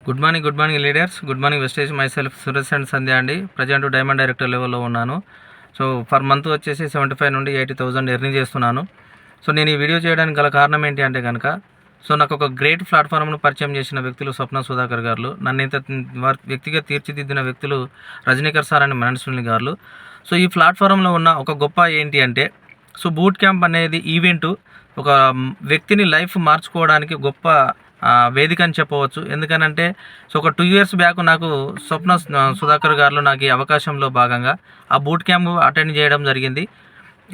Good morning leaders. Good morning Vestige. Myself Suresh and Sandhya అండి. Present diamond director లెవెల్లో ఉన్నాను. So per month వచ్చేసి 75 నుండి 80,000 ఎర్నింగ్ చేస్తున్నాను. సో నేను ఈ వీడియో చేయడానికి గల కారణం ఏంటి అంటే కనుక, సో నాకు ఒక గ్రేట్ ప్లాట్ఫామ్ను పరిచయం చేసిన వ్యక్తులు స్వప్న సుధాకర్ గారు. నన్ను ఇంత వ్యక్తిగా తీర్చిదిద్దిన వ్యక్తులు రజనీకర్ సార్ అండ్ మనన్ సునీల్ గారు. సో ఈ ప్లాట్ఫామ్లో ఉన్న ఒక గొప్ప ఏంటి అంటే, సో బూట్ క్యాంప్ అనేది ఈవెంటు ఒక వ్యక్తిని లైఫ్ మార్చుకోవడానికి గొప్ప వేదిక అని చెప్పవచ్చు. ఎందుకనంటే, సో ఒక 2 years బ్యాక్ నాకు స్వప్న సుధాకర్ గారు నాకు ఈ అవకాశంలో భాగంగా ఆ బూట్ క్యాంప్ అటెండ్ చేయడం జరిగింది.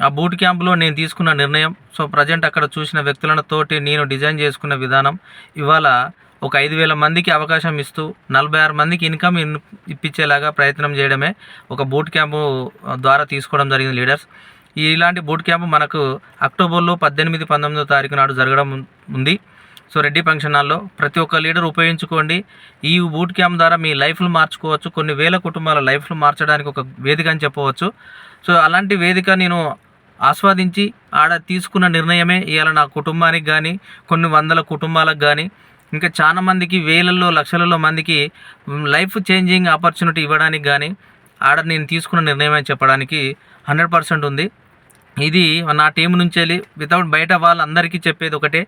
ఆ బూట్ క్యాంప్లో నేను తీసుకున్న నిర్ణయం, సో ప్రజెంట్ అక్కడ చూసిన వ్యక్తులతోటి నేను డిజైన్ చేసుకున్న విధానం ఇవాళ ఒక 5,000 మందికి అవకాశం ఇస్తూ 46 మందికి ఇన్కమ్ ఇప్పించేలాగా ప్రయత్నం చేయడమే ఒక బూట్ క్యాంపు ద్వారా తీసుకోవడం జరిగింది లీడర్స్. ఇలాంటి బూట్ క్యాంపు మనకు అక్టోబర్లో 18, 19వ తారీఖు నాడు జరగడం ఉంది. సో రెడ్డి ఫంక్షన్ హాల్లో ప్రతి ఒక్క లీడర్ ఉపయోగించుకోండి. ఈ బూట్ క్యాంప్ ద్వారా మీ లైఫ్లు మార్చుకోవచ్చు. కొన్ని వేల కుటుంబాల లైఫ్లు మార్చడానికి ఒక వేదిక అని చెప్పవచ్చు. సో అలాంటి వేదిక నేను ఆస్వాదించి ఆడ తీసుకున్న నిర్ణయమే ఇవాళ నా కుటుంబానికి కానీ, కొన్ని వందల కుటుంబాలకు కానీ, ఇంకా చాలా మందికి వేలల్లో లక్షలలో మందికి లైఫ్ చేంజింగ్ ఆపర్చునిటీ ఇవ్వడానికి కానీ ఆడ నేను తీసుకున్న నిర్ణయం అని చెప్పడానికి 100% ఉంది. ఇది నా టీం నుంచి వెళ్ళి వితౌట్ బయట వాళ్ళందరికీ చెప్పేది ఒకటే,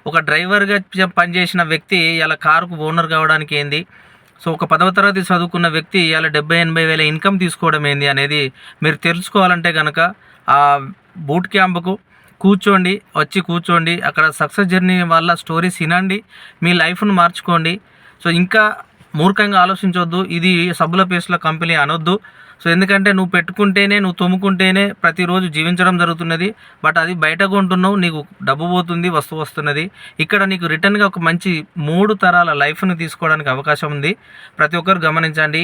ఒక డ్రైవర్గా పనిచేసిన వ్యక్తి ఇలా కారుకు ఓనర్ కావడానికి ఏంది, సో ఒక 10వ తరగతి చదువుకున్న వ్యక్తి ఇలా 70-80 వేల ఇన్కమ్ తీసుకోవడం ఏంది అనేది మీరు తెలుసుకోవాలంటే కనుక ఆ బూట్ క్యాంపుకు కూర్చోండి. అక్కడ సక్సెస్ జర్నీ వాళ్ళ స్టోరీస్ వినండి, మీ లైఫ్ను మార్చుకోండి. సో ఇంకా మూర్ఖంగా ఆలోచించవద్దు. ఇది సబ్బుల పేస్ట్ల కంపెనీ అనొద్దు. సో ఎందుకంటే నువ్వు పెట్టుకుంటేనే, నువ్వు తొమ్ముకుంటేనే ప్రతిరోజు జీవించడం జరుగుతున్నది. బట్ అది బయట కొంటున్నావు, నీకు డబ్బు పోతుంది, వస్తువు వస్తున్నది. ఇక్కడ నీకు రిటర్న్గా ఒక మంచి 3 తరాల లైఫ్ని తీసుకోవడానికి అవకాశం ఉంది. ప్రతి ఒక్కరు గమనించండి.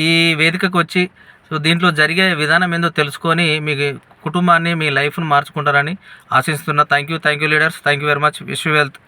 ఈ వేదికకు వచ్చి సో దీంట్లో జరిగే విధానం ఏందో తెలుసుకొని మీ కుటుంబాన్ని, మీ లైఫ్ను మార్చుకుంటారని ఆశిస్తున్నా. Thank you leaders. Thank you very much. Wish you wealth.